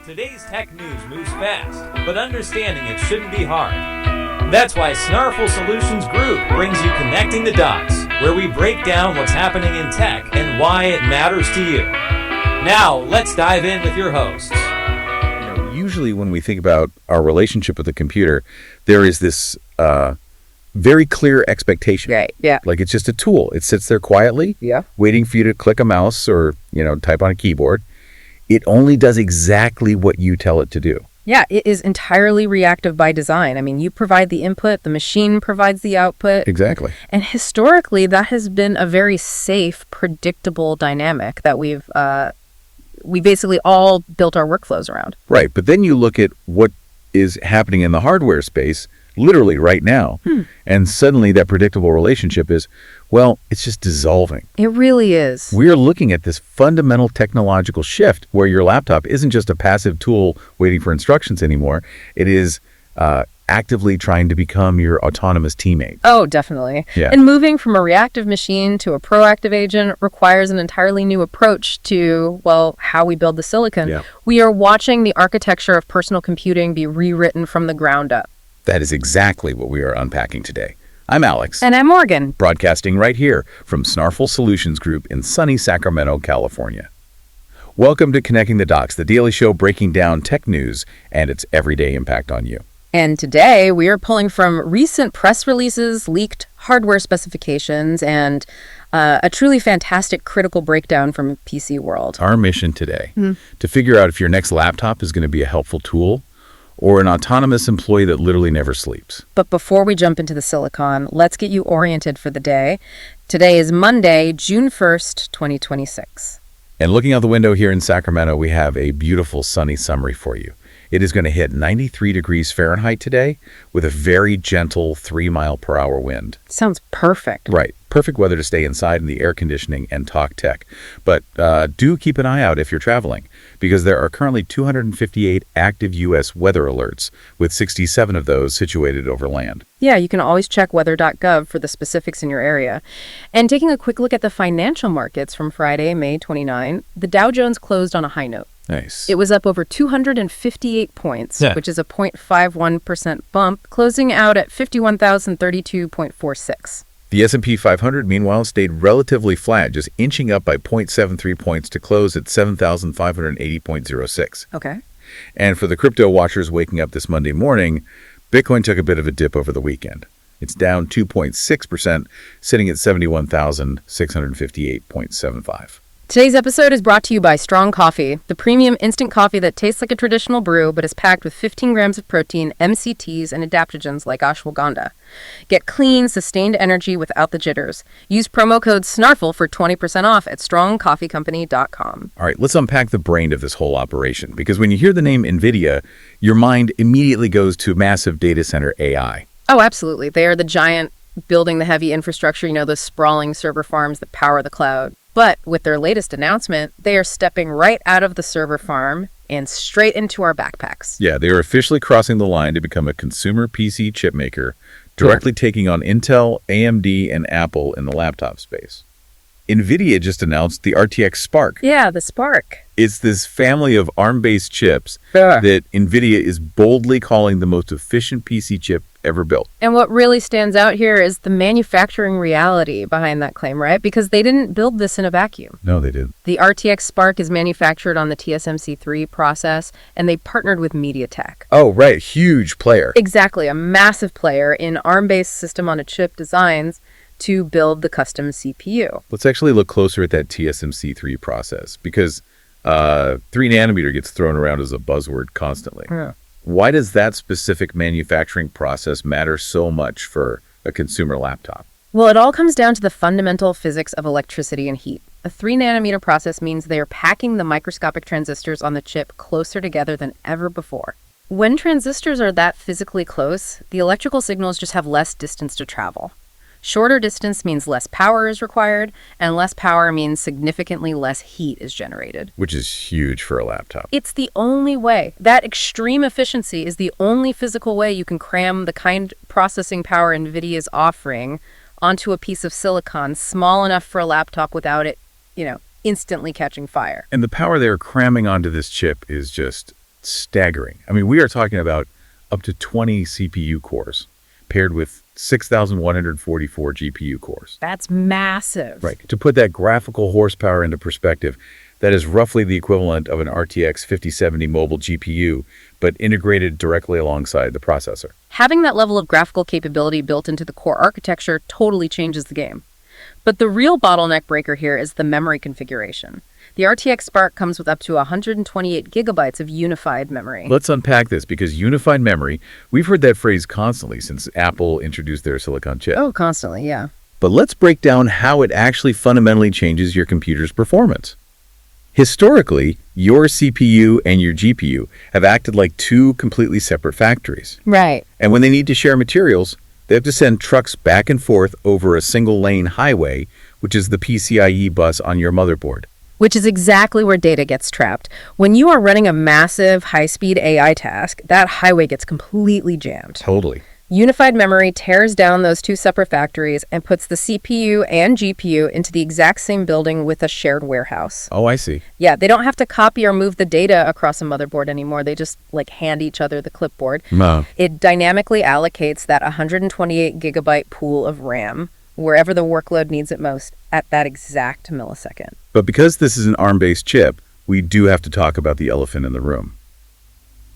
Today's tech news moves fast, but understanding it shouldn't be hard. That's why Snarful Solutions Group brings you Connecting the Dots, where we break down what's happening in tech and why it matters to you. Now, let's dive in with your hosts. Usually when we think about our relationship with the computer, there is this very clear expectation. Right, yeah. Like it's just a tool. It sits there quietly, waiting for you to click a mouse or, type on a keyboard. It only does exactly what you tell it to do. Yeah, it is entirely reactive by design. I mean, you provide the input, the machine provides the output. Exactly. And historically, that has been a very safe, predictable dynamic that we basically all built our workflows around. Right, but then you look at what is happening in the hardware space, literally right now, and suddenly that predictable relationship is, well, it's just dissolving. It really is. We're looking at this fundamental technological shift where your laptop isn't just a passive tool waiting for instructions anymore. It is actively trying to become your autonomous teammate. Oh, definitely. Yeah. And moving from a reactive machine to a proactive agent requires an entirely new approach to, well, how we build the silicon. Yeah. We are watching the architecture of personal computing be rewritten from the ground up. That is exactly what we are unpacking today. I'm Alex. And I'm Morgan. Broadcasting right here from Snarful Solutions Group in sunny Sacramento, California. Welcome to Connecting the Dots, the daily show breaking down tech news and its everyday impact on you. And today we are pulling from recent press releases, leaked hardware specifications, and a truly fantastic critical breakdown from PC world. Our mission today, to figure out if your next laptop is going to be a helpful tool or an autonomous employee that literally never sleeps. But before we jump into the silicon, let's get you oriented for the day. Today is Monday, June 1st, 2026. And looking out the window here in Sacramento, we have a beautiful sunny summary for you. It is going to hit 93 degrees Fahrenheit today with a very gentle 3-mile-per-hour wind. Sounds perfect. Right. Perfect weather to stay inside in the air conditioning and talk tech. But do keep an eye out if you're traveling, because there are currently 258 active U.S. weather alerts, with 67 of those situated over land. Yeah, you can always check weather.gov for the specifics in your area. And taking a quick look at the financial markets from Friday, May 29, the Dow Jones closed on a high note. Nice. It was up over 258 points, which is a 0.51% bump, closing out at 51,032.46. The S&P 500, meanwhile, stayed relatively flat, just inching up by 0.73 points to close at 7,580.06. Okay. And for the crypto watchers waking up this Monday morning, Bitcoin took a bit of a dip over the weekend. It's down 2.6%, sitting at 71,658.75. Today's episode is brought to you by Strong Coffee, the premium instant coffee that tastes like a traditional brew but is packed with 15 grams of protein, MCTs, and adaptogens like ashwagandha. Get clean, sustained energy without the jitters. Use promo code SNARFLE for 20% off at strongcoffeecompany.com. All right, let's unpack the brain of this whole operation, because when you hear the name Nvidia, your mind immediately goes to massive data center AI. Oh, absolutely. They are the giant building the heavy infrastructure, those sprawling server farms that power the cloud. But with their latest announcement, they are stepping right out of the server farm and straight into our backpacks. Yeah, they are officially crossing the line to become a consumer PC chipmaker, directly taking on Intel, AMD, and Apple in the laptop space. Nvidia just announced the RTX Spark. Yeah, the Spark. It's this family of Arm-based chips Sure. that Nvidia is boldly calling the most efficient PC chip ever built. And what really stands out here is the manufacturing reality behind that claim, right? Because they didn't build this in a vacuum. No, they did. The RTX Spark is manufactured on the TSMC 3 process, and they partnered with MediaTek. Oh, right. Huge player. Exactly. A massive player in Arm-based system-on-a-chip designs to build the custom CPU. Let's actually look closer at that TSMC 3 process, because 3 nanometer gets thrown around as a buzzword constantly. Yeah. Why does that specific manufacturing process matter so much for a consumer laptop? Well, it all comes down to the fundamental physics of electricity and heat. A 3 nanometer process means they are packing the microscopic transistors on the chip closer together than ever before. When transistors are that physically close, the electrical signals just have less distance to travel. Shorter distance means less power is required, and less power means significantly less heat is generated. Which is huge for a laptop. It's the only way. That extreme efficiency is the only physical way you can cram the kind of processing power NVIDIA is offering onto a piece of silicon small enough for a laptop without it, instantly catching fire. And the power they're cramming onto this chip is just Staggering. I mean, we are talking about up to 20 CPU cores paired with 6,144 GPU cores. That's massive. Right. To put that graphical horsepower into perspective, that is roughly the equivalent of an RTX 5070 mobile GPU, but integrated directly alongside the processor. Having that level of graphical capability built into the core architecture totally changes the game. But the real bottleneck breaker here is the memory configuration. The RTX Spark comes with up to 128 gigabytes of unified memory. Let's unpack this, because unified memory, we've heard that phrase constantly since Apple introduced their silicon chip. Oh, constantly, yeah. But let's break down how it actually fundamentally changes your computer's performance. Historically, your CPU and your GPU have acted like two completely separate factories. Right. And when they need to share materials, they have to send trucks back and forth over a single-lane highway, which is the PCIe bus on your motherboard. Which is exactly where data gets trapped. When you are running a massive, high-speed AI task, that highway gets completely jammed. Totally. Unified memory tears down those two separate factories and puts the CPU and GPU into the exact same building with a shared warehouse. Oh, I see. Yeah, they don't have to copy or move the data across a motherboard anymore. They just hand each other the clipboard. It dynamically allocates that 128 gigabyte pool of RAM wherever the workload needs it most at that exact millisecond. But because this is an Arm-based chip, we do have to talk about the elephant in the room.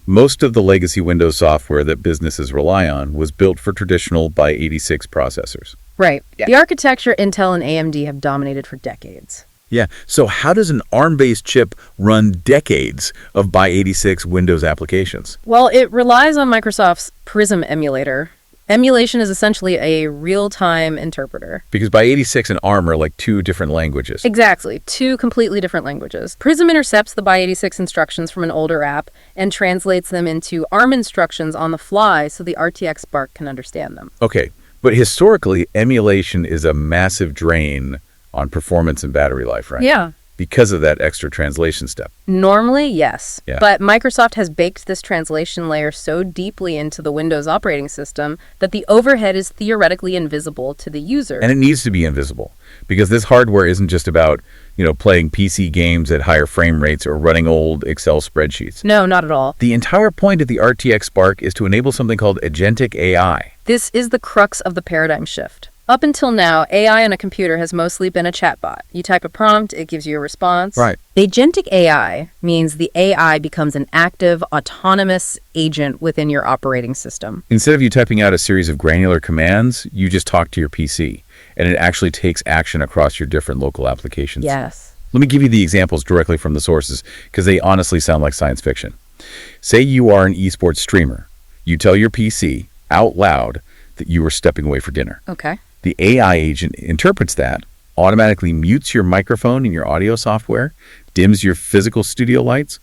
Most of the legacy Windows software that businesses rely on was built for traditional x86 processors. Right. Yeah. The architecture Intel and AMD have dominated for decades. Yeah, so how does an ARM-based chip run decades of x86 Windows applications? Well, it relies on Microsoft's Prism emulator. Emulation is essentially a real-time interpreter. Because x86 and ARM are like two different languages. Exactly. Two completely different languages. Prism intercepts the x86 instructions from an older app and translates them into ARM instructions on the fly so the RTX Spark can understand them. Okay, but historically, emulation is a massive drain on performance and battery life, right? Yeah. Because of that extra translation step. Normally, yes. Yeah. But Microsoft has baked this translation layer so deeply into the Windows operating system that the overhead is theoretically invisible to the user. And it needs to be invisible, because this hardware isn't just about, playing PC games at higher frame rates or running old Excel spreadsheets. No, not at all. The entire point of the RTX Spark is to enable something called agentic AI. This is the crux of the paradigm shift. Up until now, AI on a computer has mostly been a chatbot. You type a prompt, it gives you a response. Right. Agentic AI means the AI becomes an active, autonomous agent within your operating system. Instead of you typing out a series of granular commands, you just talk to your PC, and it actually takes action across your different local applications. Yes. Let me give you the examples directly from the sources, because they honestly sound like science fiction. Say you are an esports streamer. You tell your PC out loud that you are stepping away for dinner. Okay. The AI agent interprets that, automatically mutes your microphone in your audio software, dims your physical studio lights,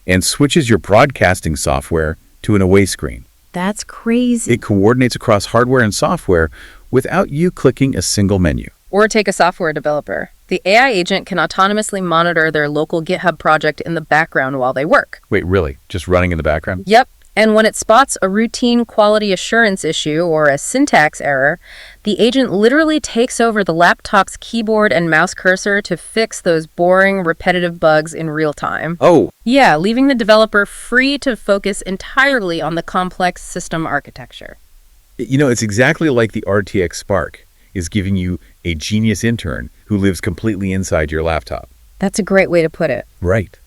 and switches your broadcasting software to an away screen. That's crazy. It coordinates across hardware and software without you clicking a single menu. Or take a software developer. The AI agent can autonomously monitor their local GitHub project in the background while they work. Wait, really? Just running in the background? Yep. And when it spots a routine quality assurance issue or a syntax error, the agent literally takes over the laptop's keyboard and mouse cursor to fix those boring, repetitive bugs in real time. Oh. Yeah, leaving the developer free to focus entirely on the complex system architecture. It's exactly like the RTX Spark is giving you a genius intern who lives completely inside your laptop. That's a great way to put it. Right.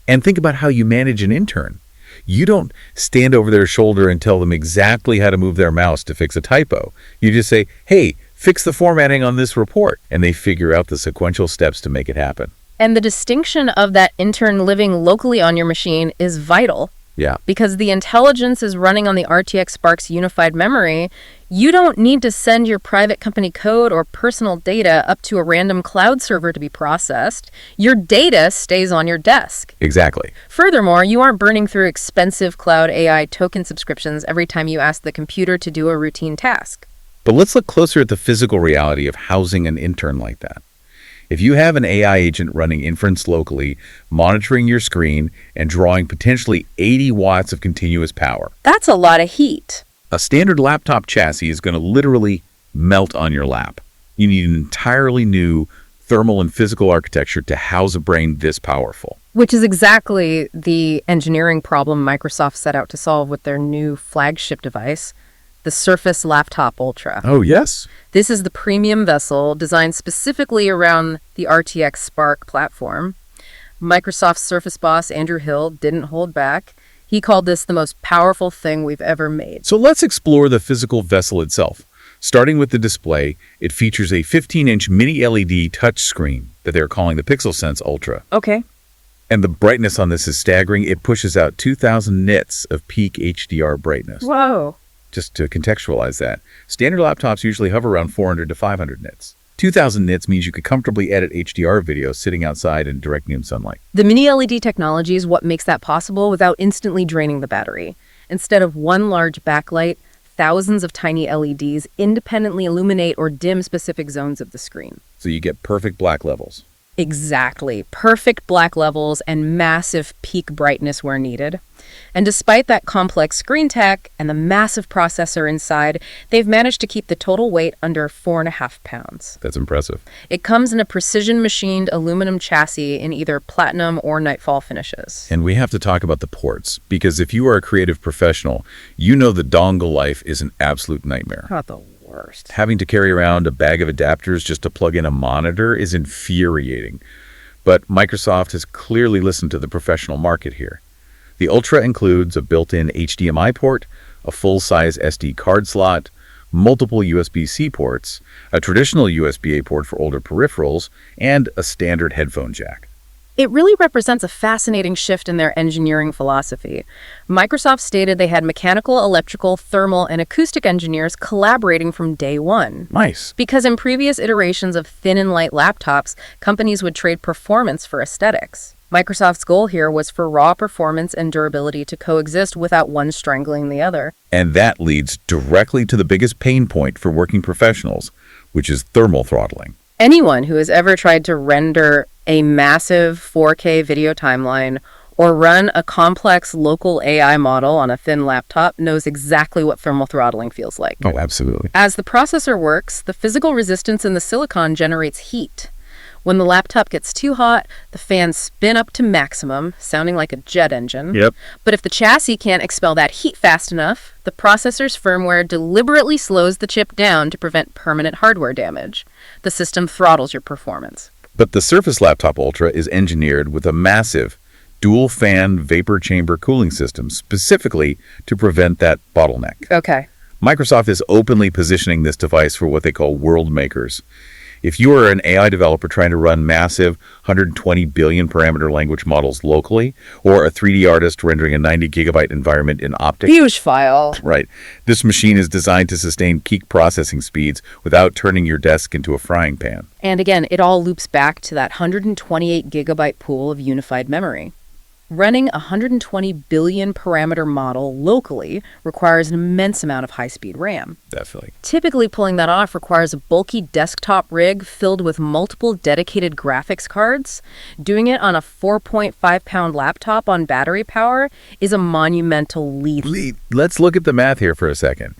And think about how you manage an intern. You don't stand over their shoulder and tell them exactly how to move their mouse to fix a typo. You just say, hey, fix the formatting on this report, and they figure out the sequential steps to make it happen. And the distinction of that intern living locally on your machine is vital. Yeah. Because the intelligence is running on the RTX Spark's unified memory, you don't need to send your private company code or personal data up to a random cloud server to be processed. Your data stays on your desk. Exactly. Furthermore, you aren't burning through expensive cloud AI token subscriptions every time you ask the computer to do a routine task. But let's look closer at the physical reality of housing an intern like that. If you have an AI agent running inference locally, monitoring your screen, and drawing potentially 80 watts of continuous power, that's a lot of heat. a standard laptop chassis is going to literally melt on your lap. You need an entirely new thermal and physical architecture to house a brain this powerful. Which is exactly the engineering problem Microsoft set out to solve with their new flagship device, the Surface Laptop Ultra. Oh, yes? This is the premium vessel designed specifically around the RTX Spark platform. Microsoft's Surface boss, Andrew Hill, didn't hold back. He called this the most powerful thing we've ever made. So let's explore the physical vessel itself. Starting with the display, it features a 15-inch mini LED touchscreen that they're calling the PixelSense Ultra. Okay. And the brightness on this is staggering. It pushes out 2,000 nits of peak HDR brightness. Whoa. Just to contextualize that, standard laptops usually hover around 400 to 500 nits. 2,000 nits means you could comfortably edit HDR videos sitting outside in direct noon sunlight. The mini LED technology is what makes that possible without instantly draining the battery. Instead of one large backlight, thousands of tiny LEDs independently illuminate or dim specific zones of the screen. So you get perfect black levels. Exactly. Perfect black levels and massive peak brightness where needed. And despite that complex screen tech and the massive processor inside, they've managed to keep the total weight under 4.5 pounds. That's impressive. It comes in a precision-machined aluminum chassis in either platinum or nightfall finishes. And we have to talk about the ports, because if you are a creative professional, you know the dongle life is an absolute nightmare. Not the worst. Having to carry around a bag of adapters just to plug in a monitor is infuriating. But Microsoft has clearly listened to the professional market here. The Ultra includes a built-in HDMI port, a full-size SD card slot, multiple USB-C ports, a traditional USB-A port for older peripherals, and a standard headphone jack. It really represents a fascinating shift in their engineering philosophy. Microsoft stated they had mechanical, electrical, thermal, and acoustic engineers collaborating from day one. Nice. Because in previous iterations of thin and light laptops, companies would trade performance for aesthetics. Microsoft's goal here was for raw performance and durability to coexist without one strangling the other. And that leads directly to the biggest pain point for working professionals, which is thermal throttling. Anyone who has ever tried to render a massive 4K video timeline or run a complex local AI model on a thin laptop knows exactly what thermal throttling feels like. Oh, absolutely. As the processor works, the physical resistance in the silicon generates heat. When the laptop gets too hot, the fans spin up to maximum, sounding like a jet engine. Yep. But if the chassis can't expel that heat fast enough, the processor's firmware deliberately slows the chip down to prevent permanent hardware damage. The system throttles your performance. But the Surface Laptop Ultra is engineered with a massive dual-fan vapor chamber cooling system specifically to prevent that bottleneck. Okay. Microsoft is openly positioning this device for what they call world makers. If you are an AI developer trying to run massive 120 billion parameter language models locally, or a 3D artist rendering a 90 gigabyte environment in optic, Huge file. right, this machine is designed to sustain peak processing speeds without turning your desk into a frying pan. And again, it all loops back to that 128 gigabyte pool of unified memory. Running a 120 billion parameter model locally requires an immense amount of high-speed RAM. Definitely. Typically, pulling that off requires a bulky desktop rig filled with multiple dedicated graphics cards. Doing it on a 4.5-pound laptop on battery power is a monumental leap. Let's look at the math here for a second.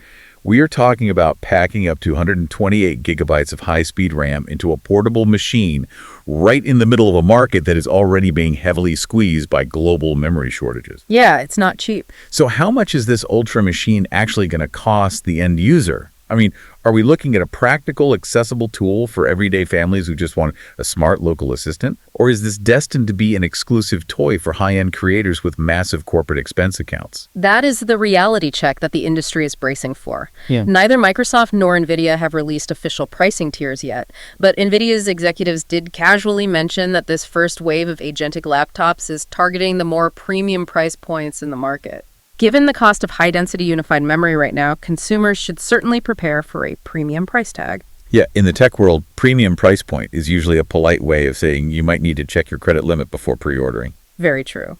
We are talking about packing up to 128 gigabytes of high-speed RAM into a portable machine right in the middle of a market that is already being heavily squeezed by global memory shortages. Yeah, it's not cheap. So how much is this Ultra machine actually going to cost the end user? I mean, are we looking at a practical, accessible tool for everyday families who just want a smart local assistant? Or is this destined to be an exclusive toy for high-end creators with massive corporate expense accounts? That is the reality check that the industry is bracing for. Yeah. Neither Microsoft nor Nvidia have released official pricing tiers yet, but Nvidia's executives did casually mention that this first wave of agentic laptops is targeting the more premium price points in the market. Given the cost of high-density unified memory right now, consumers should certainly prepare for a premium price tag. Yeah, in the tech world, premium price point is usually a polite way of saying you might need to check your credit limit before pre-ordering. Very true.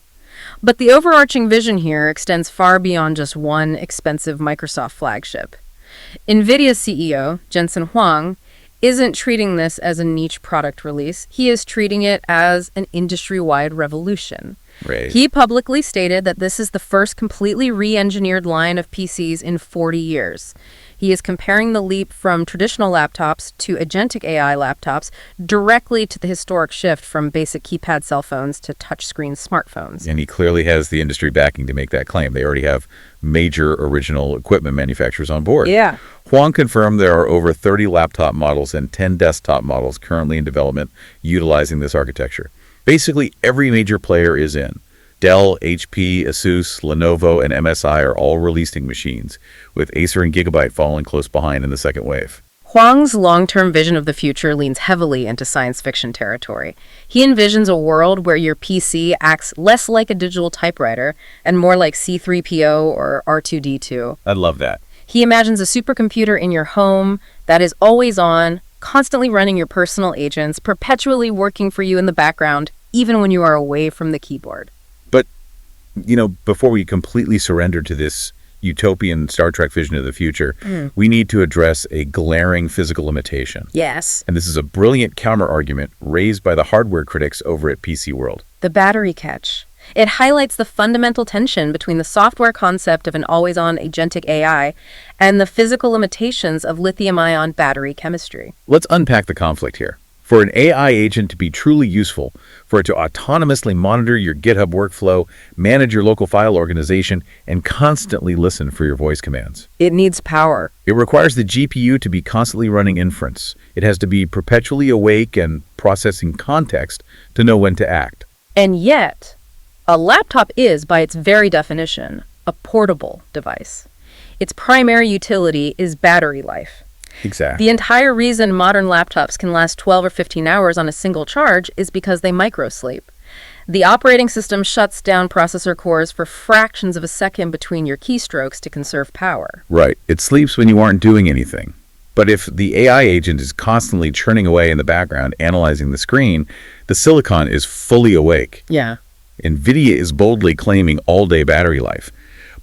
But the overarching vision here extends far beyond just one expensive Microsoft flagship. Nvidia's CEO, Jensen Huang, isn't treating this as a niche product release. He is treating it as an industry-wide revolution. Right. He publicly stated that this is the first completely re-engineered line of PCs in 40 years. He is comparing the leap from traditional laptops to agentic AI laptops directly to the historic shift from basic keypad cell phones to touchscreen smartphones. And he clearly has the industry backing to make that claim. They already have major original equipment manufacturers on board. Yeah. Huang confirmed there are over 30 laptop models and 10 desktop models currently in development utilizing this architecture. Basically, every major player is in. Dell, HP, Asus, Lenovo, and MSI are all releasing machines, with Acer and Gigabyte following close behind in the second wave. Huang's long-term vision of the future leans heavily into science fiction territory. He envisions a world where your PC acts less like a digital typewriter and more like C3PO or R2D2. I'd love that. He imagines a supercomputer in your home that is always on, constantly running your personal agents, perpetually working for you in the background, even when you are away from the keyboard. But, before we completely surrender to this utopian Star Trek vision of the future, we need to address a glaring physical limitation. Yes. And this is a brilliant counter-argument raised by the hardware critics over at PC World. The battery catch. It highlights the fundamental tension between the software concept of an always-on agentic AI and the physical limitations of lithium-ion battery chemistry. Let's unpack the conflict here. For an AI agent to be truly useful, for it to autonomously monitor your GitHub workflow, manage your local file organization, and constantly listen for your voice commands, It needs power. it requires the GPU to be constantly running inference. It has to be perpetually awake and processing context to know when to act. And yet, a laptop is, by its very definition, a portable device. Its primary utility is battery life. Exactly. The entire reason modern laptops can last 12 or 15 hours on a single charge is because they microsleep. The operating system shuts down processor cores for fractions of a second between your keystrokes to conserve power. Right. It sleeps when you aren't doing anything. But if the AI agent is constantly churning away in the background, analyzing the screen, the silicon is fully awake. Yeah. Nvidia is boldly claiming all-day battery life.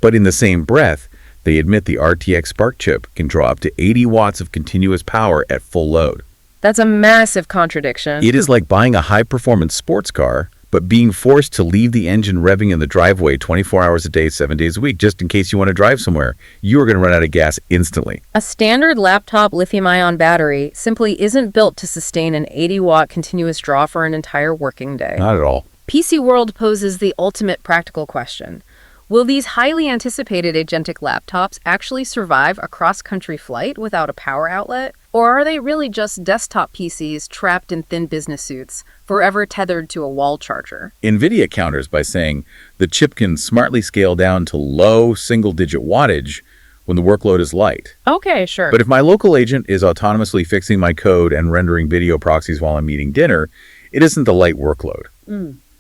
But in the same breath, they admit the RTX Spark chip can draw up to 80 watts of continuous power at full load. That's a massive contradiction. It is like buying a high-performance sports car, but being forced to leave the engine revving in the driveway 24 hours a day, 7 days a week, just in case you want to drive somewhere. You are going to run out of gas instantly. A standard laptop lithium-ion battery simply isn't built to sustain an 80-watt continuous draw for an entire working day. Not at all. PC World poses the ultimate practical question. Will these highly anticipated agentic laptops actually survive a cross-country flight without a power outlet? Or are they really just desktop PCs trapped in thin business suits, forever tethered to a wall charger? Nvidia counters by saying the chip can smartly scale down to low single-digit wattage when the workload is light. Okay, sure. But if my local agent is autonomously fixing my code and rendering video proxies while I'm eating dinner, it isn't the light workload.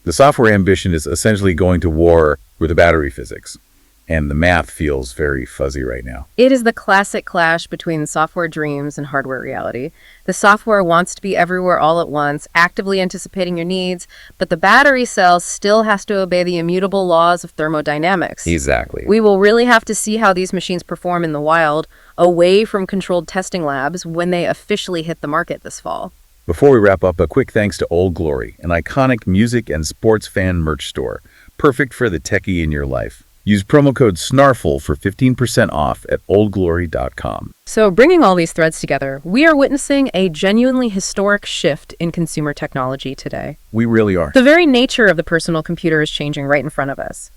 The software ambition is essentially going to war with the battery physics, and the math feels very fuzzy right now. It is the classic clash between software dreams and hardware reality. The software wants to be everywhere all at once, actively anticipating your needs, but the battery cell still has to obey the immutable laws of thermodynamics. Exactly. We will really have to see how these machines perform in the wild, away from controlled testing labs, when they officially hit the market this fall. Before we wrap up, a quick thanks to Old Glory, an iconic music and sports fan merch store, perfect for the techie in your life. Use promo code SNARFUL for 15% off at oldglory.com. So, bringing all these threads together, we are witnessing a genuinely historic shift in consumer technology today. We really are. The very nature of the personal computer is changing right in front of us.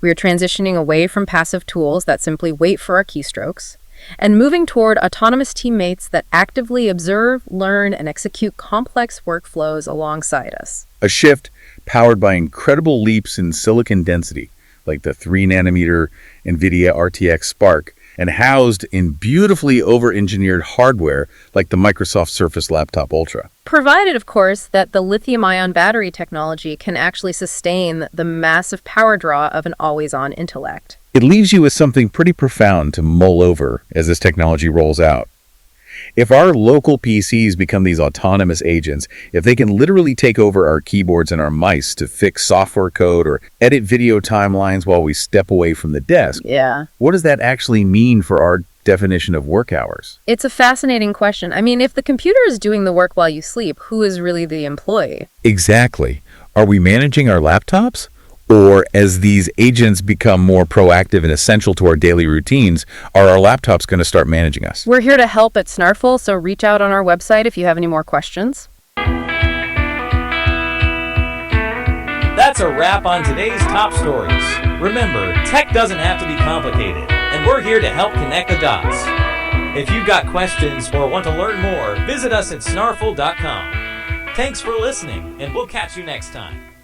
We are transitioning away from passive tools that simply wait for our keystrokes, and moving toward autonomous teammates that actively observe, learn, and execute complex workflows alongside us. A shift powered by incredible leaps in silicon density, like the 3-nanometer Nvidia RTX Spark, and housed in beautifully over-engineered hardware like the Microsoft Surface Laptop Ultra. Provided, of course, that the lithium-ion battery technology can actually sustain the massive power draw of an always-on intellect. It leaves you with something pretty profound to mull over as this technology rolls out. If our local PCs become these autonomous agents, if they can literally take over our keyboards and our mice to fix software code or edit video timelines while we step away from the desk, what does that actually mean for our definition of work hours? It's a fascinating question. I mean, if the computer is doing the work while you sleep, who is really the employee? Exactly. Are we managing our laptops? Or as these agents become more proactive and essential to our daily routines, are our laptops going to start managing us? We're here to help at Snarful, so reach out on our website if you have any more questions. That's a wrap on today's top stories. Remember, tech doesn't have to be complicated, and we're here to help connect the dots. If you've got questions or want to learn more, visit us at snarful.com. Thanks for listening, and we'll catch you next time.